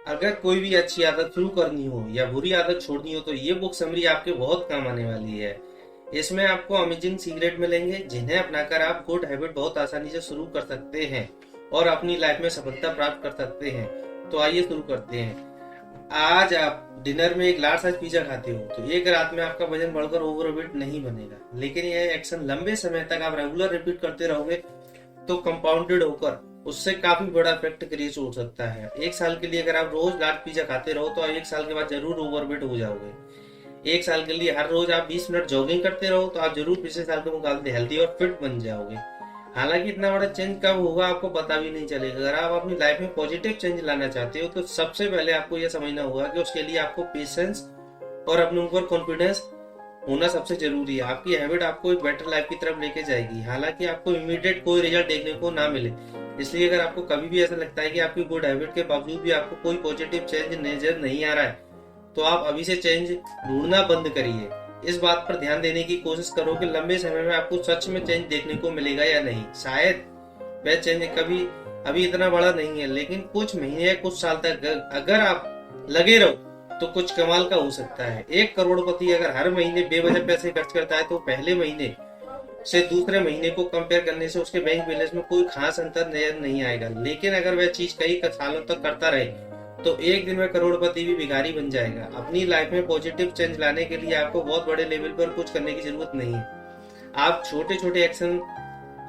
अगर कोई भी अच्छी आदत शुरू करनी हो या बुरी आदत छोड़नी हो तो ये बुक समरी आपके बहुत काम आने वाली है। इसमें आपको अमेजिंग सीक्रेट मिलेंगे जिन्हें अपनाकर आप गुड हैबिट बहुत आसानी से शुरू कर सकते हैं और अपनी लाइफ में सफलता प्राप्त कर सकते हैं। तो आइए शुरू करते हैं। आज आप डिनर में एक लार्ज साइज पिज्जा खाते हो तो एक रात में आपका वजन बढ़कर ओवरवेट नहीं बनेगा, लेकिन यह एक्शन लंबे समय तक आप रेगुलर रिपीट करते रहोगे तो कंपाउंडेड होकर उससे काफी बड़ा इफेक्ट क्रिएट हो सकता है। एक साल के लिए अगर आप रोज लार्ज पिज्जा खाते रहो तो एक साल के बाद जरूर ओवरवेट हो जाओगे। एक साल के लिए हर रोज आप 20 मिनट जॉगिंग करते रहो तो आप जरूर पिछले साल के मुकाबले हेल्दी और फिट बन जाओगे। हालांकि इतना बड़ा चेंज कब होगा आपको पता भी नहीं चलेगा। अगर आप अपनी लाइफ में पॉजिटिव चेंज लाना चाहते हो तो सबसे पहले आपको यह समझना होगा कि उसके लिए आपको पेशेंस और अपने ऊपर कॉन्फिडेंस होना सबसे जरूरी है। आपकी हैबिट आपको एक बेटर लाइफ की तरफ लेके जाएगी, हालांकि आपको इमीडिएट कोई रिजल्ट देखने को ना मिले। इसलिए अगर आपको कभी भी ऐसा लगता है कि आपकी गुड हैबिट के बावजूद भी आपको कोई पॉजिटिव चेंज नजर नहीं आ रहा है तो आप अभी से चेंज ढूंढना बंद करिए। इस बात पर ध्यान देने की कोशिश करो कि लंबे समय में आपको सच में चेंज देखने को मिलेगा या नहीं। शायद वह चेंज कभी अभी इतना बड़ा नहीं है, लेकिन कुछ महीने या कुछ साल तक अगर आप लगे रहो तो कुछ कमाल का हो सकता है। एक करोड़पति अगर हर महीने बेवजह पैसे खर्च करता है तो पहले महीने से दूसरे महीने को कंपेयर करने से उसके बैंक बैलेंस में कोई खास अंतर नजर नहीं आएगा। लेकिन अगर वह चीज कई सालों तक करता रहे तो एक दिन में करोड़पति भी भिखारी बन जाएगा। अपनी लाइफ में पॉजिटिव चेंज लाने के लिए आपको बहुत बड़े लेवल पर कुछ करने की जरूरत नहीं है। आप छोटे छोटे एक्शन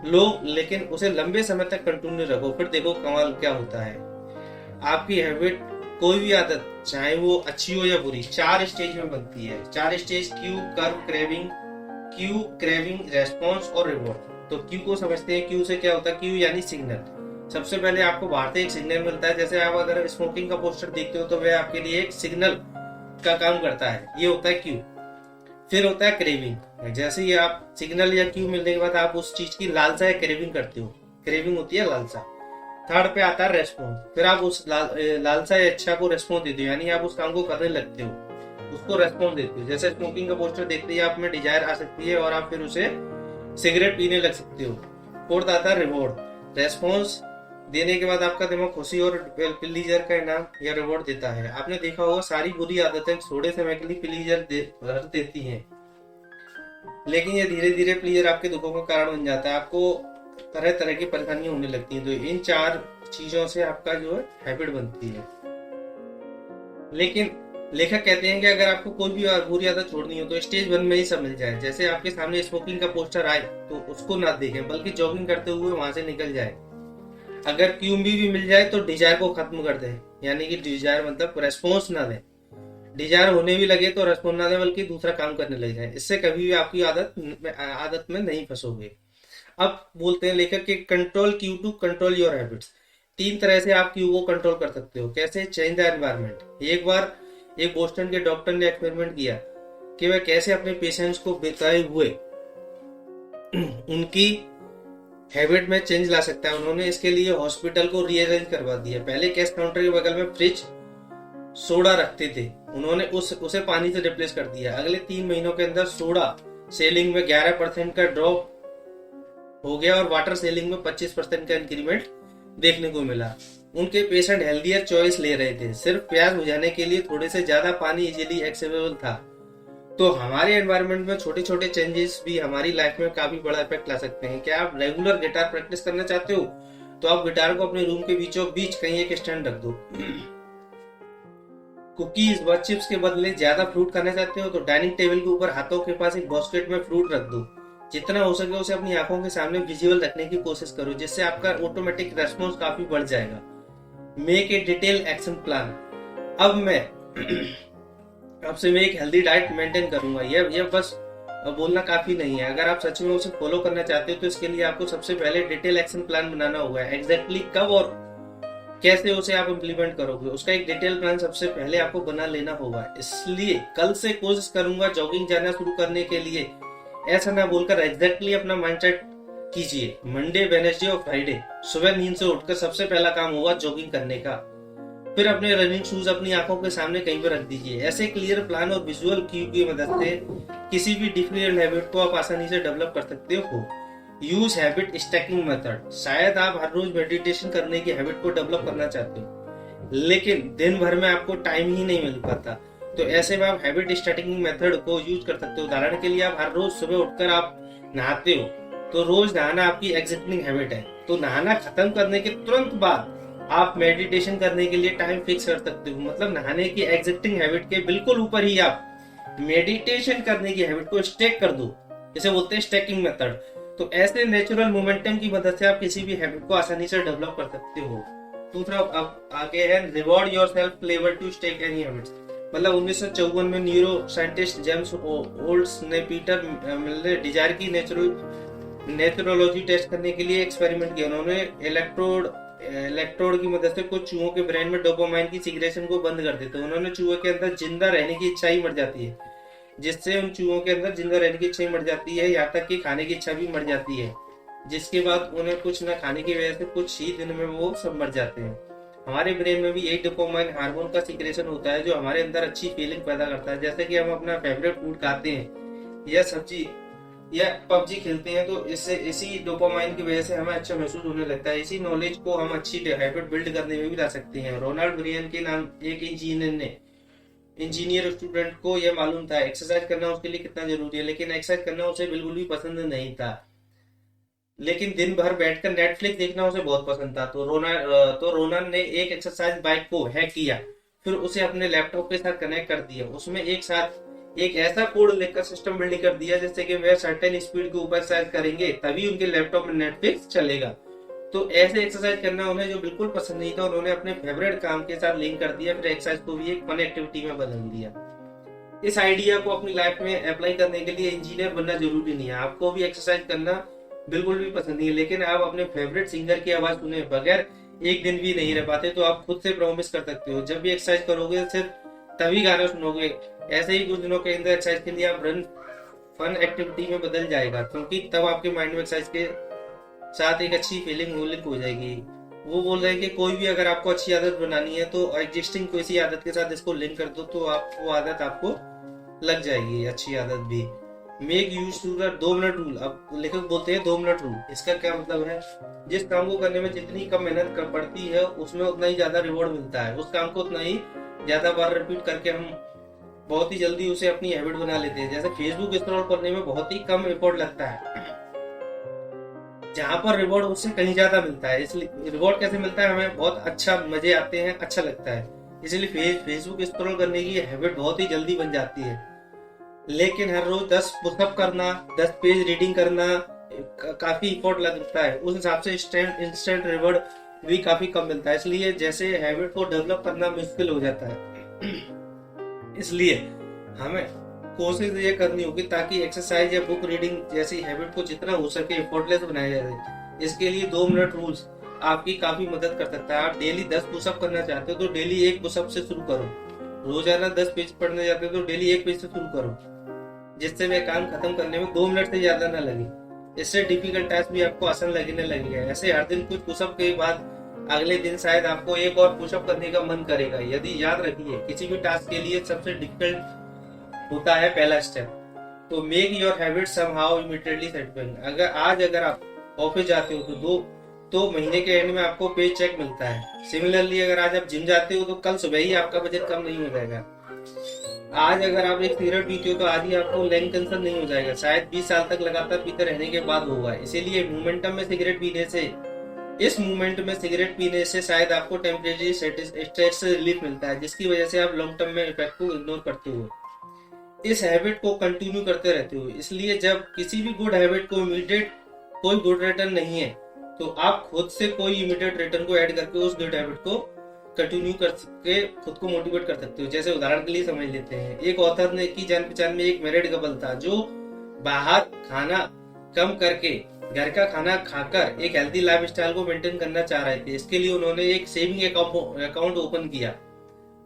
लो लेकिन उसे लंबे समय तक कंटिन्यू रखो, फिर देखो कमाल क्या होता है। आपकी हैबिट कोई भी आदत चाहे वो अच्छी हो या बुरी 4 स्टेज में बनती है। 4 स्टेज क्यू, क्रेविंग, रेस्पॉन्स और रिवॉर्ड। तो क्यू को समझते हैं। क्यू से क्या होता है? क्यू यानी सिग्नल। सबसे पहले आपको बाहर से एक सिग्नल मिलता है। जैसे आप अगर स्मोकिंग का पोस्टर देखते हो तो वह आपके लिए एक सिग्नल का काम करता है, ये होता है क्यू। फिर होता है क्रेविंग। जैसे ही आप सिग्नल या क्यू मिलने के बाद आप उस चीज की लालसा या क्रेविंग करते हो, क्रेविंग होती है लालसा। थर्ड पे आता है रेस्पॉन्स। फिर आप उस लालसा या इच्छा को रेस्पॉन्स देते हो, यानी आप उस काम को करने लगते हो, उसको रेस्पॉन्स देते हो। जैसे स्मोकिंग का पोस्टर देखते ही आप में डिजायर आ सकती है और आप फिर उसे सिगरेट पीने लग सकते हो। फोर्थ आता है रिवॉर्ड। रेस्पॉन्स देने के बाद आपका दिमाग खुशी और प्लीजर का इनाम या रिवॉर्ड देता है। आपने देखा होगा सारी बुरी आदतें थोड़े समय के लिए प्लीजर भर देती हैं, लेकिन ये धीरे धीरे प्लीजर आपके दुखों का कारण बन जाता है। आपको तरह तरह की परेशानियां होने लगती हैं। तो इन 4 चीजों से आपका जो है हैबिट बनती है। लेकिन लेखक कहते हैं कि अगर आपको कोई भी बुरी आदत छोड़नी हो तो स्टेज 1 में ही सब मिल जाए। जैसे आपके सामने स्मोकिंग का पोस्टर आए तो उसको ना देखें, बल्कि जॉगिंग करते हुए वहां से निकल जाए। अगर क्यूम्बी भी मिल जाए तो डिजायर को खत्म कर दे, यानी कि डिजायर मतलब रेस्पॉन्स ना दे। डिजायर होने भी लगे तो रेस्पॉन्स ना दे, बल्कि दूसरा काम करने लग जाए। इससे कभी भी आपकी आदत में नहीं फंसोगे। अब बोलते हैं लेखक के control cue to control your habits. 3 तरह से आप क्यू को कंट्रोल कर सकते हो। कैसे? Change the environment. एक बार एक बोस्टन के डॉक्टर ने एक्सपेरिमेंट किया कि वह कैसे अपने पेशेंट्स को बताए हुए उनकी हैबिट में चेंज ला सकता है। उन्होंने इसके लिए हॉस्पिटल को रीअरेंज करवा दिया। पहले कैश काउंटर के बगल में फ्रिज सोडा रखते थे, उन्होंने उसे पानी से रिप्लेस कर दिया। अगले 3 महीनों के अंदर सोडा सेलिंग में 11% का ड्रॉप हो गया और वाटर सेलिंग में 25% का इंक्रीमेंट देखने को मिला। उनके पेशेंट हेल्दियर चॉइस ले रहे थे। सिर्फ प्यास बुझाने के लिए थोड़े से ज्यादा पानी इजीली एक्सेसिबल था। तो हमारे एनवायरनमेंट में छोटे छोटे चेंजेस भी हमारी लाइफ में काफी बड़ा इफेक्ट ला सकते हैं। क्या आप रेगुलर गिटार प्रैक्टिस करना चाहते हो तो आप गिटार को अपने रूम के बीचों बीच कहीं एक स्टैंड रख दो। कुकीज व चिप्स के बदले ज्यादा फ्रूट खाना चाहते हो तो डाइनिंग टेबल के ऊपर हाथों के पास एक बास्केट में फ्रूट रख दो। जितना हो सके उसे अपनी आंखों के सामने विजुअल रखने की कोशिश करो, जिससे आपका ऑटोमेटिक रेस्पॉन्स काफी बढ़ जाएगा। Make a detail action plan. अब मैं एक हेल्दी डाइट मेंटेन करूंगा। यह बस बोलना काफी नहीं है। अगर आप सच में उसे फॉलो करना चाहते हो तो इसके लिए आपको सबसे पहले डिटेल एक्शन प्लान बनाना होगा। एग्जैक्टली कब और कैसे उसे आप इम्प्लीमेंट करोगे, उसका एक डिटेल प्लान सबसे पहले आपको बना लेना होगा। इसलिए कल से कोशिश करूंगा जॉगिंग जाना शुरू करने के लिए, ऐसा ना बोलकर एग्जैक्टली अपना माइंडसेट कीजिए। मंडे, वेडनेसडे और फ्राइडे सुबह नींद से उठकर सबसे पहला काम होगा जॉगिंग करने का। फिर अपने रनिंग शूज अपनी आंखों के सामने कहीं पर रख दीजिए। ऐसे क्लियर प्लान और विजुअल क्यू की मदद से किसी भी डिफिकल्ट हैबिट को आप आसानी से डेवलप कर सकते हो। Use habit stacking method. शायद आप हर रोज मेडिटेशन करने की हैबिट को डेवलप करना चाहते हो। लेकिन दिन भर में आपको टाइम ही नहीं मिल पाता। तो ऐसे में आप हैबिट स्टार्टिंग मेथड को यूज कर सकते हो। उदाहरण के लिए आप हर रोज सुबह उठकर आप नहाते हो, तो रोज नहाना आपकी एग्जिस्टिंग हैबिट है। तो नहाना खत्म करने के तुरंत बाद आप मेडिटेशन करने के लिए टाइम फिक्स कर सकते हो। मतलब नहाने की एग्जिस्टिंग हैबिट के बिल्कुल ऊपर ही आप मेडिटेशन करने की हैबिट को स्टेक कर दो, इसे बोलते हैं स्टेकिंग मेथड। तो ऐसे नेचुरल मोमेंटम की मदद से आप किसी भी हैबिट को आसानी से डेवलप कर सकते हो। दूसरा अब आगे है reward yourself flavour to stack any habits. मतलब 1954 में न्यूरो साइंटिस्ट जेम्स ओल्ड्स ने पीटर मिलर डिजायर की नेचुरोलॉजी टेस्ट करने के लिए एक्सपेरिमेंट किया। उन्होंने इलेक्ट्रोड की मदद से कुछ चूहों के ब्रेन में डोपामाइन की सिग्रेशन को बंद कर देते। उन्होंने चूहों के अंदर जिंदा रहने की इच्छा ही मर जाती है, जिससे उन चूहों के अंदर जिंदा रहने की इच्छा ही मर जाती है, यहाँ तक कि खाने की इच्छा भी मर जाती है, जिसके बाद उन्हें कुछ न खाने की वजह से कुछ ही दिन में वो सब मर जाते हैं। हमारे ब्रेन में भी यही डोपामाइन हार्मोन का सिक्रेशन होता है जो हमारे अंदर अच्छी फीलिंग पैदा करता है। जैसे कि हम अपना फेवरेट फूड खाते हैं या सब्जी या पबजी खेलते हैं, तो इससे इसी डोपामाइन की वजह से हमें अच्छा महसूस होने लगता है। इसी नॉलेज को हम अच्छी हैबिट बिल्ड करने में भी ला सकते हैं। रोनाल्ड ब्रियन के नाम एक इंजीनियर स्टूडेंट को यह मालूम था एक्सरसाइज करना उसके लिए कितना जरूरी है, लेकिन एक्सरसाइज करना उसे बिल्कुल भी पसंद नहीं था। लेकिन दिन भर बैठकर नेटफ्लिक्स देखना उसे बहुत पसंद था। तो रोनन ने एक एक्सरसाइज बाइक को हैक किया, फिर उसे अपने लैपटॉप के साथ कनेक्ट कर दिया। उसमें एक साथ एक ऐसा कोड लिखकर सिस्टम बिल्ड कर दिया जिससे कि वह सर्टेन स्पीड के ऊपर एक्सरसाइज करेंगे तभी उनके लैपटॉप में नेटफ्लिक्स चलेगा। तो ऐसे एक्सरसाइज करना उन्हें जो बिल्कुल पसंद नहीं था, उन्होंने अपने फेवरेट काम के साथ लिंक कर दिया, फिर एक्सरसाइज को भी एक फन एक्टिविटी में बदल दिया। इस आइडिया को अपनी लाइफ में अप्लाई करने के लिए इंजीनियर बनना जरूरी नहीं है। आपको भी एक्सरसाइज करना बिल्कुल भी पसंद नहीं है, लेकिन आप अपने फेवरेट सिंगर की आवाज सुने बगैर एक दिन भी नहीं रह पाते, तो आप खुद से प्रॉमिस कर सकते हो जब भी एक्सरसाइज करोगे सिर्फ तभी गाना सुनोगे। ऐसे ही कुछ दिनों के अंदर एक्सरसाइज के लिए आप रन फन एक्टिविटी में बदल जाएगा, क्योंकि तब आपके माइंड में एक्सरसाइज के साथ एक अच्छी फीलिंग लिंक हो जाएगी। वो बोल रहे हैं कि कोई भी अगर आपको अच्छी आदत बनानी है तो एग्जिस्टिंग कोई सी आदत के साथ इसको लिंक कर दो, तो आप वो आदत आपको लग जाएगी, अच्छी आदत भी। Make use to the 2 minute rule. अब लेखक बोलते हैं 2 मिनट रूल। इसका क्या मतलब है? जिस काम को करने में जितनी कम मेहनत कर पड़ती है उसमें उतना ही ज्यादा रिवॉर्ड मिलता है। उस काम को उतना ही ज्यादा बार रिपीट करके हम बहुत ही जल्दी उसे अपनी हैबिट बना लेते हैं। जैसे फेसबुक स्क्रॉल करने में बहुत ही कम एफर्ट लगता है, जहाँ पर रिवॉर्ड उससे कहीं ज्यादा मिलता है। इसलिए रिवॉर्ड कैसे मिलता है? हमें बहुत अच्छा मजे आते हैं, अच्छा लगता है, इसलिए फेसबुक स्क्रॉल करने की हैबिट बहुत ही जल्दी बन जाती है। लेकिन हर रोज 10 पुशअप करना, 10 पेज रीडिंग करना काफी इफोर्ट लगता है। उस हिसाब से इंस्टेंट रिवॉर्ड भी काफी कम मिलता है, इसलिए जैसे हैबिट को डेवलप करना मुश्किल हो जाता है। इसलिए हमें कोशिश ये करनी होगी ताकि एक्सरसाइज या बुक रीडिंग जैसी हैबिट को जितना हो सके एफर्टलेस बनाया जाए। इसके लिए 2 मिनट रूल्स आपकी काफी मदद कर सकता है। आप डेली 10 पुशअप करना चाहते हो तो डेली 1 पुशअप से शुरू करो। रोजाना 10 पेज पढ़ने जाते हो तो डेली 1 पेज से शुरू करो, जिससे वह काम खत्म करने में 2 मिनट से ज्यादा न लगे। इससे डिफिकल्ट टास्क भी आपको आसान लगने लगेगा। ऐसे हर दिन कुछ पुशअप के बाद अगले दिन शायद आपको एक और पुशअप करने का मन करेगा। यदि याद रखिए किसी भी टास्क के लिए सबसे डिफिकल्ट होता है पहला स्टेप। तो make your habit somehow immediately satisfying. अगर आप ऑफिस जाते हो तो महीने के एंड में आपको पे चेक मिलता है। सिमिलरली अगर आज आप जिम जाते हो तो कल सुबह ही आपका बजट कम नहीं हो जाएगा। आज अगर आप एक सिगरेट पीते हो तो आज ही आपको लंग कैंसर नहीं हो जाएगा, शायद 20 साल तक लगातार पीते रहने के बाद होगा। इसीलिए इस मूवमेंट में सिगरेट पीने से शायद आपको टेम्परेरी स्ट्रेस से रिलीफ मिलता है, जिसकी वजह से आप लॉन्ग टर्म में इफेक्ट को इग्नोर करते हो, इस हैबिट को कंटिन्यू करते रहते हो। इसलिए जब किसी भी गुड हैबिट को इमीडिएट कोई गुड रिटर्न नहीं है तो आप खुद से कोई इमीडिएट रिटर्न को ऐड करके उस गुड हैबिट को कंटिन्यू करके खुद को मोटिवेट कर सकते हो। जैसे उदाहरण के लिए समझ लेते हैं, एक ऑथर ने की जान पहचान में एक मैरिड कपल था जो बाहर खाना कम करके घर का खाना खाकर एक हेल्दी लाइफस्टाइल को मेंटेन करना चाह रहे थे। इसके लिए उन्होंने एक सेविंग अकाउंट ओपन किया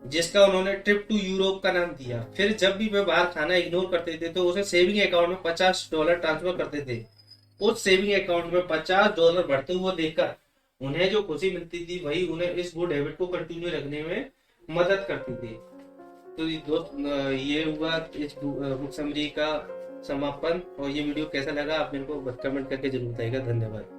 जिसका उन्होंने ट्रिप टू यूरोप का नाम दिया। फिर जब भी वे बाहर खाना इग्नोर करते थे तो उसे सेविंग अकाउंट में $50 ट्रांसफर करते थे। उस सेविंग अकाउंट में $50 बढ़ते हुए देखकर उन्हें जो खुशी मिलती थी वही उन्हें इस गुड हैबिट को कंटिन्यू रखने में मदद करती थी। तो दोस्त ये हुआ इस बुक समरी का समापन। और ये वीडियो कैसा लगा आप मेरे को कमेंट करके जरूर बताइएगा। धन्यवाद।